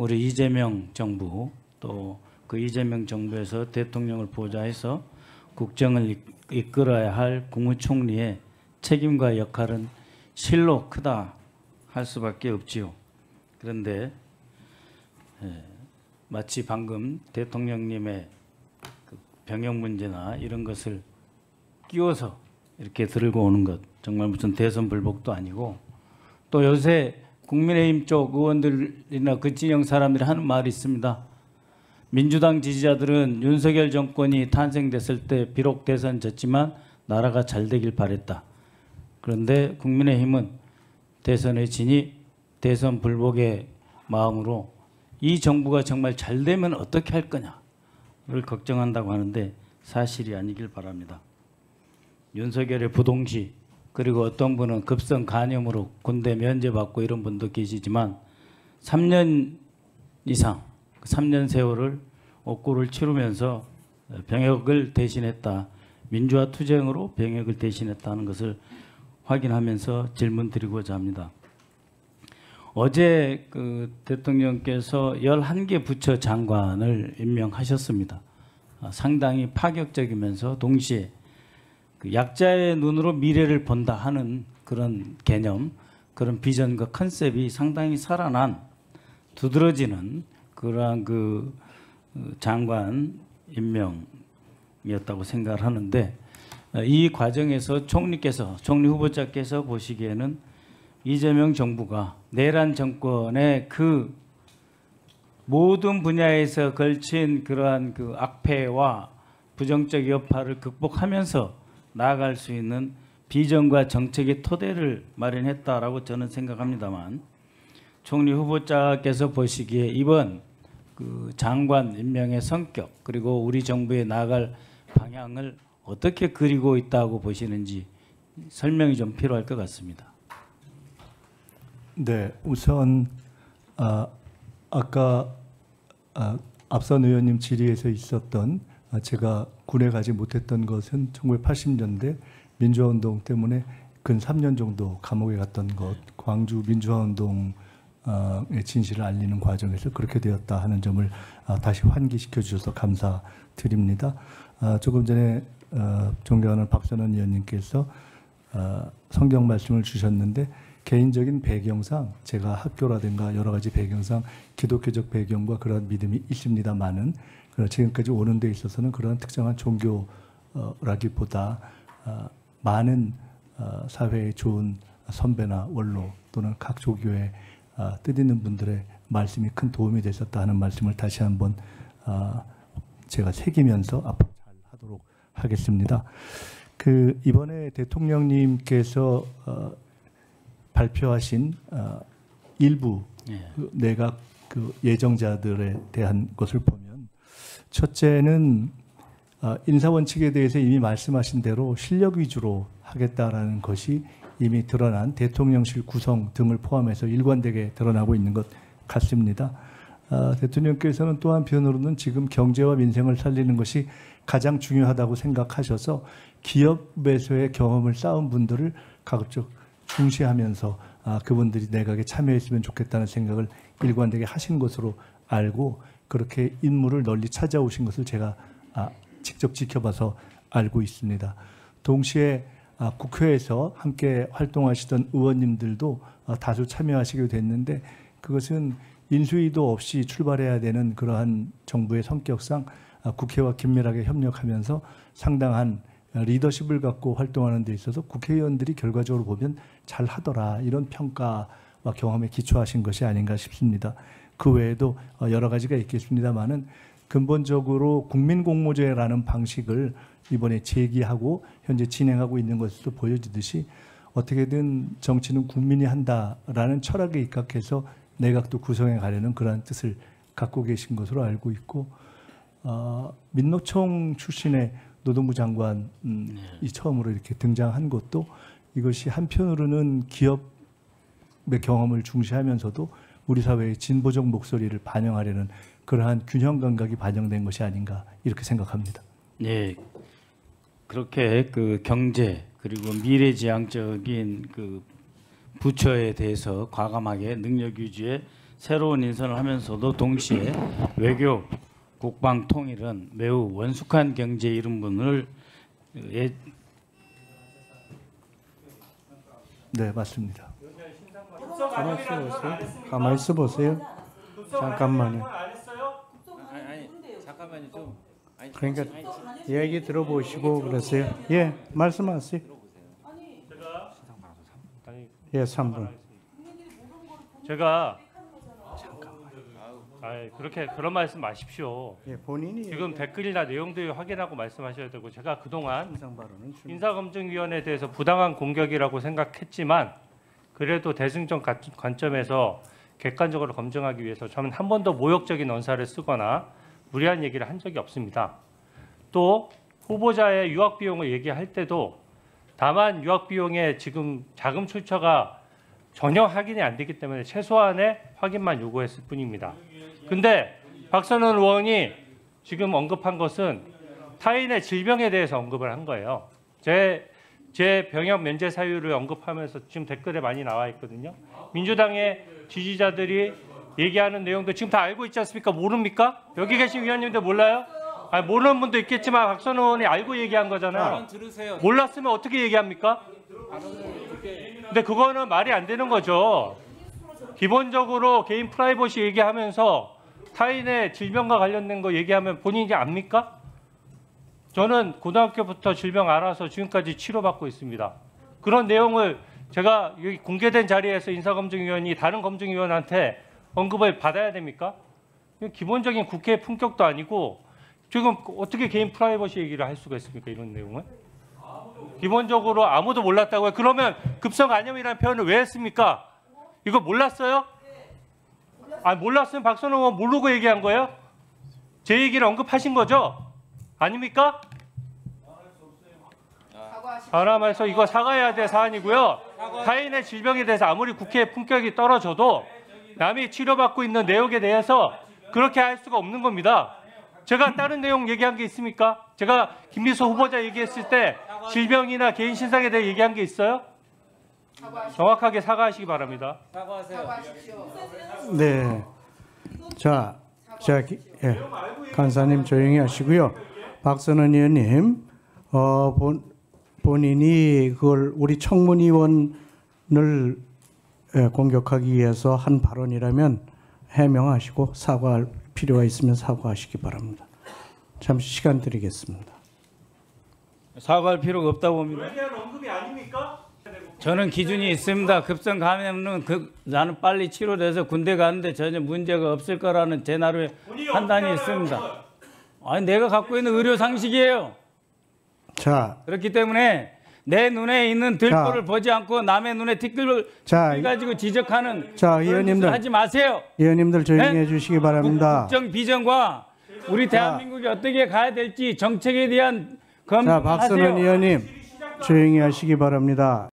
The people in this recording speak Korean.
우리 이재명 정부 또 그 이재명 정부에서 대통령을 보좌해서 국정을 이끌어야 할 국무총리의 책임과 역할은 실로 크다 할 수밖에 없지요. 그런데 마치 방금 대통령님의 그 병역 문제나 이런 것을 끼워서 이렇게 들고 오는 것 정말 무슨 대선 불복도 아니고, 또 요새 국민의힘 쪽 의원들이나 그 진영 사람들이 하는 말이 있습니다. 민주당 지지자들은 윤석열 정권이 탄생됐을 때 비록 대선 졌지만 나라가 잘 되길 바랬다. 그런데 국민의힘은 대선에 지니 대선 불복의 마음으로 이 정부가 정말 잘 되면 어떻게 할 거냐를 걱정한다고 하는데 사실이 아니길 바랍니다. 윤석열의 부동시, 그리고 어떤 분은 급성 간염으로 군대 면제받고 이런 분도 계시지만 3년 이상 3년 세월을 옥고를 치르면서 병역을 대신했다. 민주화 투쟁으로 병역을 대신했다는 것을 확인하면서 질문 드리고자 합니다. 어제 그 대통령께서 11개 부처 장관을 임명하셨습니다. 상당히 파격적이면서 동시에 그 약자의 눈으로 미래를 본다 하는 그런 개념, 그런 비전과 컨셉이 상당히 살아난 두드러지는 그러한 그 장관 임명이었다고 생각을 하는데, 이 과정에서 총리 후보자께서 보시기에는 이재명 정부가 내란 정권의 그 모든 분야에서 걸친 그러한 그 악폐와 부정적 여파를 극복하면서 나아갈 수 있는 비전과 정책의 토대를 마련했다라고 저는 생각합니다만, 총리 후보자께서 보시기에 이번 그 장관 임명의 성격, 그리고 우리 정부에 나아갈 방향을 어떻게 그리고 있다고 보시는지 설명이 좀 필요할 것 같습니다. 네, 우선 아까 앞선 의원님 질의에서 있었던 제가 군에 가지 못했던 것은 1980년대 민주화운동 때문에 근 3년 정도 감옥에 갔던 것, 광주 민주화운동의 진실을 알리는 과정에서 그렇게 되었다 하는 점을 다시 환기시켜 주셔서 감사드립니다. 조금 전에 존경하는 박선원 의원님께서 성경 말씀을 주셨는데, 개인적인 배경상 제가 학교라든가 여러 가지 배경상 기독교적 배경과 그런 믿음이 있습니다만은 지금까지 오는 데 있어서는 그런 특정한 종교라기보다 많은 사회에 좋은 선배나 원로 또는 각 조교의 뜻있는 분들의 말씀이 큰 도움이 되셨다 하는 말씀을 다시 한번 제가 새기면서 앞으로 잘 하도록 하겠습니다. 그 이번에 대통령님께서 발표하신 일부 내각 그 예정자들에 대한 것을 보면, 첫째는 인사원칙에 대해서 이미 말씀하신 대로 실력 위주로 하겠다라는 것이 이미 드러난 대통령실 구성 등을 포함해서 일관되게 드러나고 있는 것 같습니다. 대통령께서는 또 한편으로는 지금 경제와 민생을 살리는 것이 가장 중요하다고 생각하셔서 기업에서의 경험을 쌓은 분들을 가급적 중시하면서 그분들이 내각에 참여했으면 좋겠다는 생각을 일관되게 하신 것으로 알고, 그렇게 인물을 널리 찾아오신 것을 제가 직접 지켜봐서 알고 있습니다. 동시에 국회에서 함께 활동하시던 의원님들도 다수 참여하시게 됐는데, 그것은 인수위도 없이 출발해야 되는 그러한 정부의 성격상 국회와 긴밀하게 협력하면서 상당한 리더십을 갖고 활동하는 데 있어서 국회의원들이 결과적으로 보면 잘하더라, 이런 평가와 경험에 기초하신 것이 아닌가 싶습니다. 그 외에도 여러 가지가 있겠습니다만은 근본적으로 국민공모제라는 방식을 이번에 제기하고 현재 진행하고 있는 것으로 보여지듯이 어떻게든 정치는 국민이 한다라는 철학에 입각해서 내각도 구성해 가려는 그러한 뜻을 갖고 계신 것으로 알고 있고, 민노총 출신의 노동부 장관이 처음으로 이렇게 등장한 것도 이것이 한편으로는 기업의 경험을 중시하면서도 우리 사회의 진보적 목소리를 반영하려는 그러한 균형 감각이 반영된 것이 아닌가 이렇게 생각합니다. 네, 그렇게 그 경제 그리고 미래지향적인 그 부처에 대해서 과감하게 능력 유지에 새로운 인선을 하면서도 동시에 외교, 국방 통일은 매우 원숙한 경제에 이른 분을 네, 맞습니다. 가만히 있어 보세요. 가만히 있어 보세요. 잠깐만요. 잠깐만요 좀. 그러니까 이야기 들어보시고 그러세요. 예, 말씀하세요. 예, 3분. 제가 그렇게 그런 말씀 마십시오. 예, 본인이 지금 댓글이나 내용들 확인하고 말씀하셔야 되고 제가 그동안 인상 발언은 인사검증위원회에 대해서 부당한 공격이라고 생각했지만 그래도 대승적 관점에서 객관적으로 검증하기 위해서 저는 한 번도 모욕적인 언사를 쓰거나 무리한 얘기를 한 적이 없습니다. 또 후보자의 유학 비용을 얘기할 때도 다만 유학 비용에 지금 자금 출처가 전혀 확인이 안 되기 때문에 최소한의 확인만 요구했을 뿐입니다. 근데 박선원 의원이 지금 언급한 것은 타인의 질병에 대해서 언급을 한 거예요. 제 병역 면제 사유를 언급하면서 지금 댓글에 많이 나와 있거든요. 민주당의 지지자들이 얘기하는 내용도 지금 다 알고 있지 않습니까? 모릅니까? 여기 계신 위원님들 몰라요? 아니, 모르는 분도 있겠지만 박선원 의원이 알고 얘기한 거잖아요. 몰랐으면 어떻게 얘기합니까? 근데 그거는 말이 안 되는 거죠. 기본적으로 개인 프라이버시 얘기하면서 타인의 질병과 관련된 거 얘기하면 본인이 압니까? 저는 고등학교부터 질병 알아서 지금까지 치료받고 있습니다. 그런 내용을 제가 여기 공개된 자리에서 인사검증위원이 다른 검증위원한테 언급을 받아야 됩니까? 기본적인 국회의 품격도 아니고 지금 어떻게 개인 프라이버시 얘기를 할 수가 있습니까? 이런 내용을. 기본적으로 아무도 몰랐다고요. 그러면 급성간염이라는 표현을 왜 했습니까? 이거 몰랐어요? 아, 몰랐으면 박선호 의원 모르고 얘기한 거예요? 제 얘기를 언급하신 거죠? 아닙니까? 사람에서 이거 사과해야 될 사안이고요. 타인의 질병에 대해서 아무리 국회의 품격이 떨어져도 남이 치료받고 있는 내용에 대해서 그렇게 할 수가 없는 겁니다. 제가 다른 내용 얘기한 게 있습니까? 제가 김미수 후보자 얘기했을 때 질병이나 개인 신상에 대해 얘기한 게 있어요? 정확하게 사과하시기 바랍니다. 네. 자, 예. 간사님 조용히 하시고요. 박선원 의원님, 본인이 그걸 우리 청문위원을 공격하기 위해서 한 발언이라면 해명하시고 사과할 필요가 있으면 사과하시기 바랍니다. 잠시 시간 드리겠습니다. 사과할 필요가 없다고 봅니다. 그에 대한 언급이 아닙니까? 저는 기준이 있습니다. 급성 감염은 나는 빨리 치료돼서 군대 가는데 전혀 문제가 없을 거라는 제 나름의 판단이 있습니다. 아니, 내가 갖고 있는 의료 상식이에요. 자, 그렇기 때문에 내 눈에 있는 들보를 보지 않고 남의 눈에 티끌을 가지고 지적하는 그런 의원님들 짓을 하지 마세요. 의원님들 조용히 네? 해주시기 바랍니다. 국정 비전과 우리 대한민국이 어떻게 가야 될지 정책에 대한 자, 박선원 검토하세요. 의원님 조용히 하시기 바랍니다.